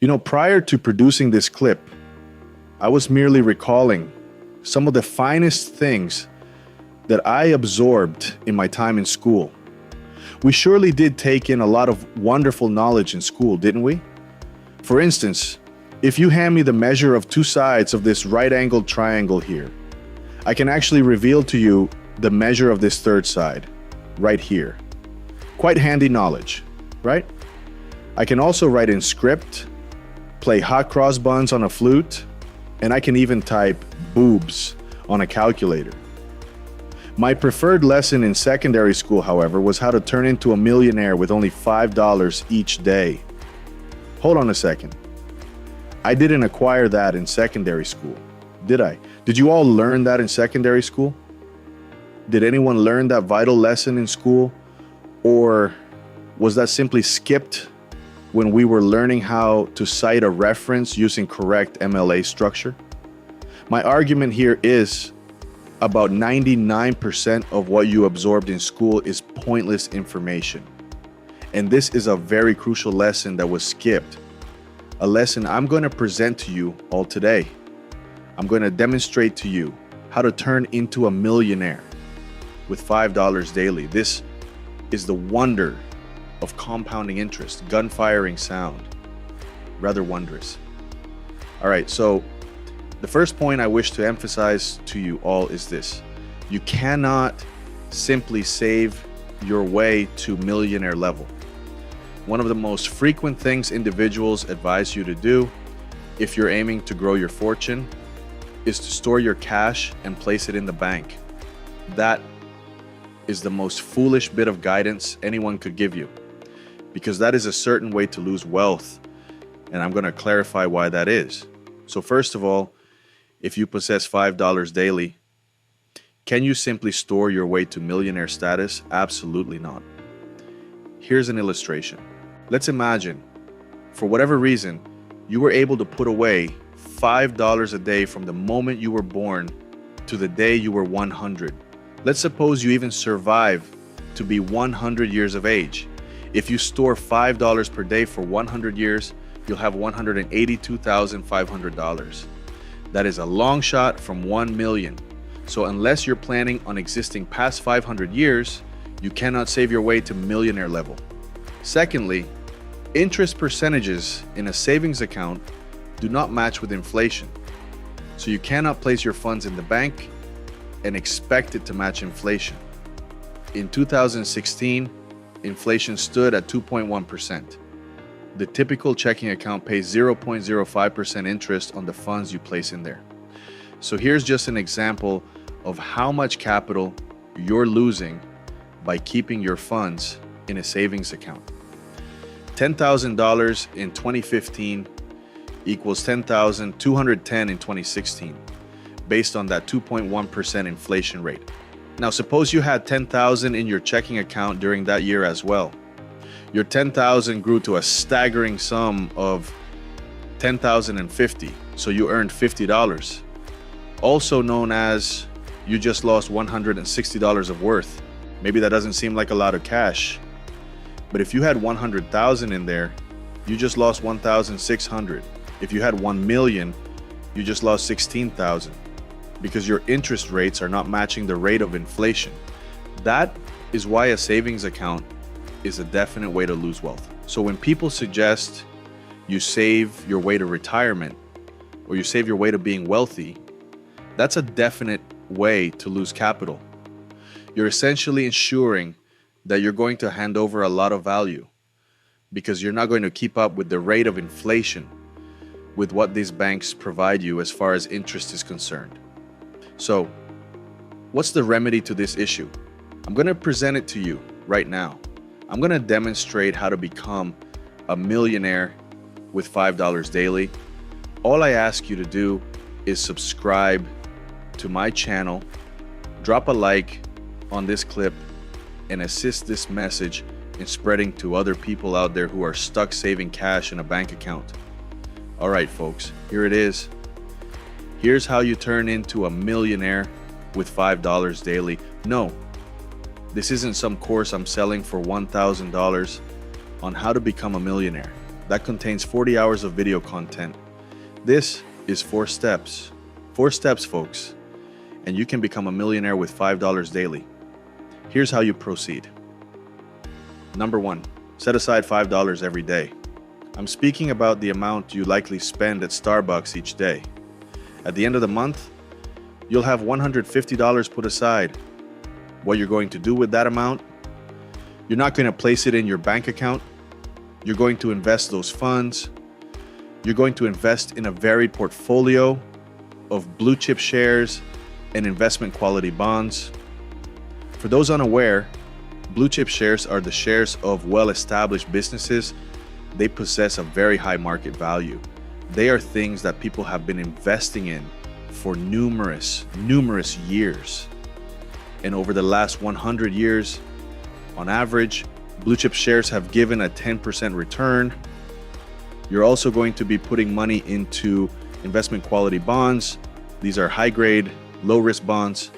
Prior to producing this clip, I was merely recalling some of the finest things that I absorbed in my time in school. We surely did take in a lot of wonderful knowledge in school, didn't we? For instance, if you hand me the measure of two sides of this right-angled triangle here, I can actually reveal to you the measure of this third side, right here. Quite handy knowledge, right? I can also write in script, play hot cross buns on a flute, and I can even type boobs on a calculator. My preferred lesson in secondary school, however, was how to turn into a millionaire with only $5 each day. Hold on a second. I didn't acquire that in secondary school, did I? Did you all learn that in secondary school? Did anyone learn that vital lesson in school? Or was that simply skipped when we were learning how to cite a reference using correct MLA structure? My argument here is about 99% of what you absorbed in school is pointless information. And this is a very crucial lesson that was skipped. A lesson I'm going to present to you all today. I'm going to demonstrate to you how to turn into a millionaire with $5 daily. This is the wonder of compounding interest, gun-firing sound. Rather wondrous. All right, so the first point I wish to emphasize to you all is this. You cannot simply save your way to millionaire level. One of the most frequent things individuals advise you to do if you're aiming to grow your fortune is to store your cash and place it in the bank. That is the most foolish bit of guidance anyone could give you, because that is a certain way to lose wealth, and I'm going to clarify why that is. So first of all, if you possess $5 daily, can you simply store your way to millionaire status? Absolutely not. Here's an illustration. Let's imagine, for whatever reason, you were able to put away $5 a day from the moment you were born to the day you were 100. Let's suppose you even survive to be 100 years of age. If you store $5 per day for 100 years, you'll have $182,500. That is a long shot from 1 million. So unless you're planning on existing past 500 years, you cannot save your way to millionaire level. Secondly, interest percentages in a savings account do not match with inflation. So you cannot place your funds in the bank and expect it to match inflation. In 2016, inflation stood at 2.1%. The typical checking account pays 0.05% interest on the funds you place in there. So here's just an example of how much capital you're losing by keeping your funds in a savings account. $10,000 in 2015 equals $10,210 in 2016, based on that 2.1% inflation rate. Now, suppose you had $10,000 in your checking account during that year as well. Your $10,000 grew to a staggering sum of $10,050, so you earned $50. Also known as you just lost $160 of worth. Maybe that doesn't seem like a lot of cash, but if you had 100,000 in there, you just lost 1,600. If you had 1 million, you just lost 16,000, because your interest rates are not matching the rate of inflation. That is why a savings account is a definite way to lose wealth. So when people suggest you save your way to retirement or you save your way to being wealthy, that's a definite way to lose capital. You're essentially ensuring that you're going to hand over a lot of value because you're not going to keep up with the rate of inflation with what these banks provide you as far as interest is concerned. So, what's the remedy to this issue? I'm going to present it to you right now. I'm going to demonstrate how to become a millionaire with $5 daily. All I ask you to do is subscribe to my channel, drop a like on this clip, and assist this message in spreading to other people out there who are stuck saving cash in a bank account. All right, folks, here it is. Here's how you turn into a millionaire with $5 daily. No, this isn't some course I'm selling for $1,000 on how to become a millionaire. That contains 40 hours of video content. This is 4 steps. 4 steps, folks. And you can become a millionaire with $5 daily. Here's how you proceed. Number 1, set aside $5 every day. I'm speaking about the amount you likely spend at Starbucks each day. At the end of the month, you'll have $150 put aside. What you're going to do with that amount? You're not going to place it in your bank account. You're going to invest those funds. You're going to invest in a varied portfolio of blue chip shares and investment quality bonds. For those unaware, blue chip shares are the shares of well-established businesses. They possess a very high market value. They are things that people have been investing in for numerous years. And over the last 100 years, on average, blue chip shares have given a 10% return. You're also going to be putting money into investment quality bonds. These are high grade, low risk bonds.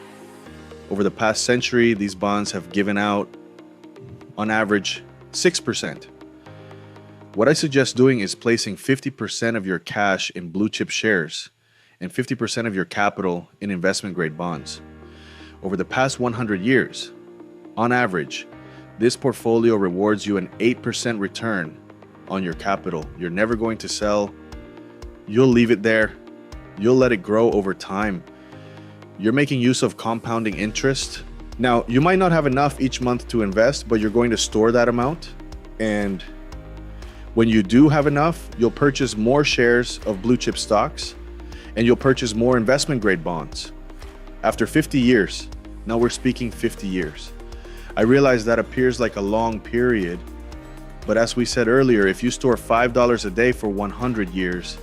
Over the past century, these bonds have given out, on average, 6%. What I suggest doing is placing 50% of your cash in blue chip shares and 50% of your capital in investment grade bonds. Over the past 100 years, on average, this portfolio rewards you an 8% return on your capital. You're never going to sell. You'll leave it there. You'll let it grow over time. You're making use of compounding interest. Now, you might not have enough each month to invest, but you're going to store that amount. And when you do have enough, you'll purchase more shares of blue chip stocks and you'll purchase more investment grade bonds. After 50 years, now we're speaking 50 years. I realize that appears like a long period, but as we said earlier, if you store $5 a day for 100 years,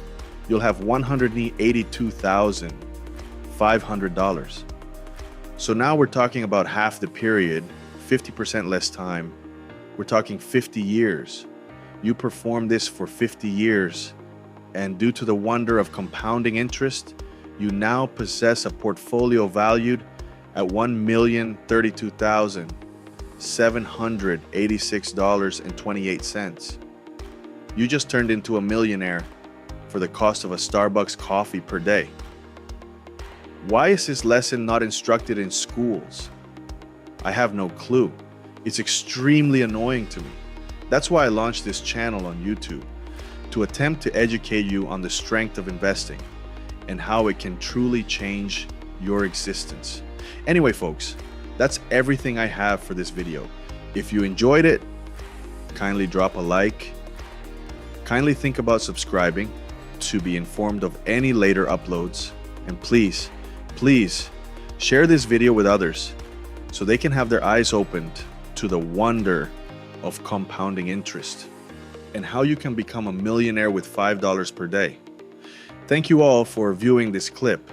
you'll have $182,500. So now we're talking about half the period, 50% less time. We're talking 50 years. You perform this for 50 years, and due to the wonder of compounding interest, you now possess a portfolio valued at $1,032,786.28. You just turned into a millionaire for the cost of a Starbucks coffee per day. Why is this lesson not instructed in schools? I have no clue. It's extremely annoying to me. That's why I launched this channel on YouTube, to attempt to educate you on the strength of investing and how it can truly change your existence. Anyway, folks, that's everything I have for this video. If you enjoyed it, kindly drop a like. Kindly think about subscribing to be informed of any later uploads. And please share this video with others so they can have their eyes opened to the wonder of compounding interest and how you can become a millionaire with $5 per day. Thank you all for viewing this clip.